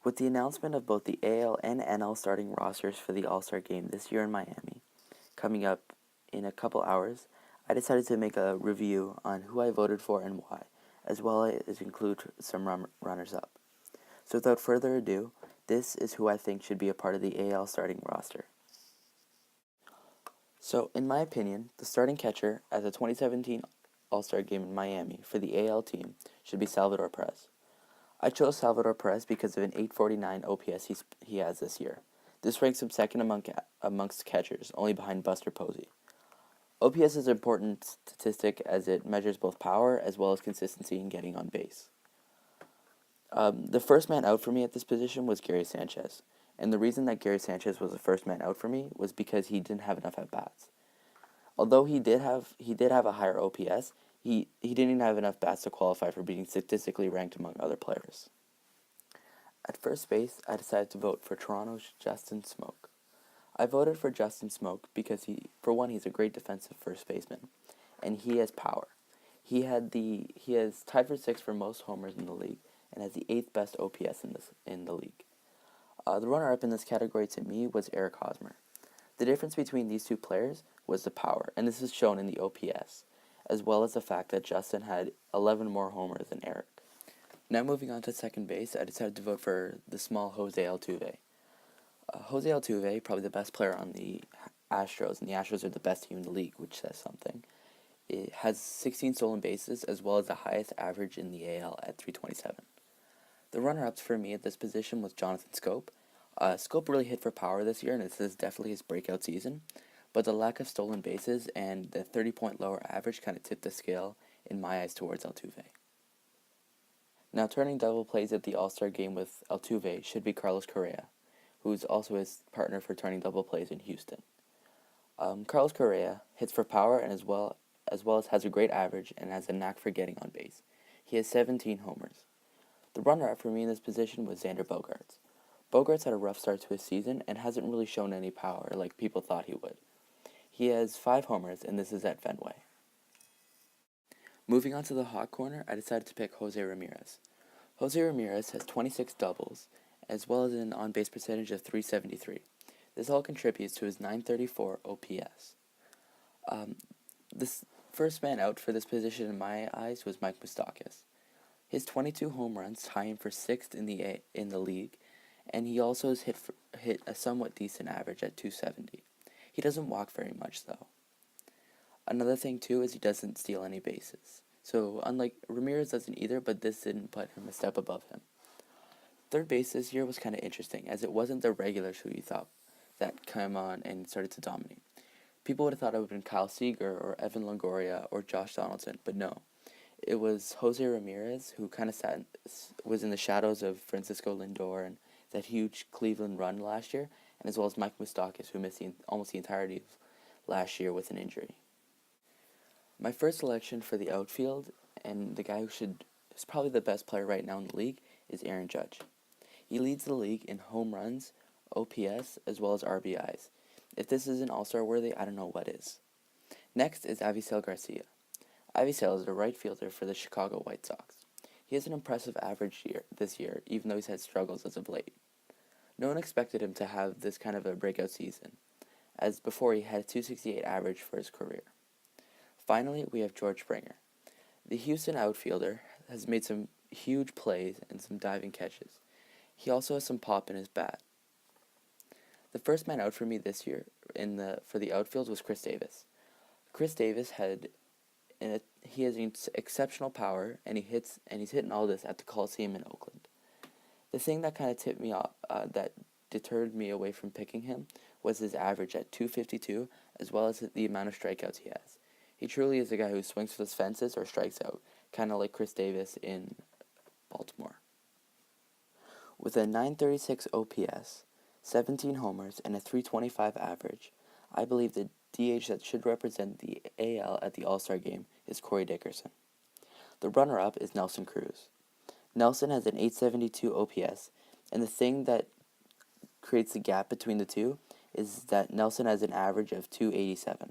With the announcement of both the AL and NL starting rosters for the All-Star Game this year in Miami coming up in a couple hours, I decided to make a review on who I voted for and why, as well as include some runners-up. So without further ado, this is who I think should be a part of the AL starting roster. So, in my opinion, the starting catcher at the 2017 All-Star Game in Miami for the AL team should be Salvador Perez. I chose Salvador Perez because of an 849 OPS he has this year. This ranks him second amongst catchers, only behind Buster Posey. OPS is an important statistic as it measures both power as well as consistency in getting on base. The first man out for me at this position was Gary Sanchez, and the reason that Gary Sanchez was the first man out for me was because he didn't have enough at-bats. Although he did have a higher OPS, he didn't even have enough bats to qualify for being statistically ranked among other players. At first base, I decided to vote for Toronto's Justin Smoak. I voted for Justin Smoak because he's a great defensive first baseman, and he has power. He has tied for sixth for most homers in the league, and has the 8th best OPS in the league. The runner-up in this category to me was Eric Hosmer. The difference between these two players was the power, and this is shown in the OPS, as well as the fact that Justin had 11 more homers than Eric. Now moving on to second base, I decided to vote for the small Jose Altuve. Jose Altuve, probably the best player on the Astros, and the Astros are the best team in the league, which says something. It has 16 stolen bases, as well as the highest average in the AL at 327. The runner-ups for me at this position was Jonathan Schoop. Schoop really hit for power this year, and this is definitely his breakout season, but the lack of stolen bases and the 30-point lower average kind of tipped the scale, in my eyes, towards Altuve. Now, turning double plays at the All-Star Game with Altuve should be Carlos Correa, who's also his partner for turning double plays in Houston. Carlos Correa hits for power and as well as has a great average and has a knack for getting on base. He has 17 homers. The runner-up for me in this position was Xander Bogaerts. Bogaerts had a rough start to his season and hasn't really shown any power like people thought he would. He has 5 homers, and this is at Fenway. Moving on to the hot corner, I decided to pick Jose Ramirez. Jose Ramirez has 26 doubles, as well as an on-base percentage of .373. This all contributes to his .934 OPS. This first man out for this position in my eyes was Mike Moustakas. His 22 home runs tie him for 6th in the league, and he also has hit a somewhat decent average at .270. He doesn't walk very much, though. Another thing, too, is he doesn't steal any bases. So, unlike Ramirez doesn't either, but this didn't put him a step above him. Third base this year was kind of interesting, as it wasn't the regulars who you thought that came on and started to dominate. People would have thought it would have been Kyle Seager or Evan Longoria or Josh Donaldson, but no. It was Jose Ramirez who kind of was in the shadows of Francisco Lindor and that huge Cleveland run last year, and as well as Mike Moustakas, who missed almost the entirety of last year with an injury. My first selection for the outfield, and the guy who is probably the best player right now in the league, is Aaron Judge. He leads the league in home runs, OPS, as well as RBIs. If this isn't all-star worthy, I don't know what is. Next is Avisail Garcia. Avisail is a right fielder for the Chicago White Sox. He has an impressive average this year, even though he's had struggles as of late. No one expected him to have this kind of a breakout season, as before he had a .268 average for his career. Finally, we have George Springer. The Houston outfielder has made some huge plays and some diving catches. He also has some pop in his bat. The first man out for me this year for the outfield was Chris Davis. Chris Davis he has exceptional power, and he's hitting all this at the Coliseum in Oakland. The thing that kind of tipped me off, that deterred me away from picking him, was his average at .252, as well as the amount of strikeouts he has. He truly is a guy who swings for the fences or strikes out, kind of like Chris Davis in Baltimore. With a .936 OPS, 17 homers, and a .325 average, I believe the DH that should represent the AL at the All-Star Game is Corey Dickerson. The runner-up is Nelson Cruz. Nelson has an .872 OPS, and the thing that creates the gap between the two is that Nelson has an average of .287.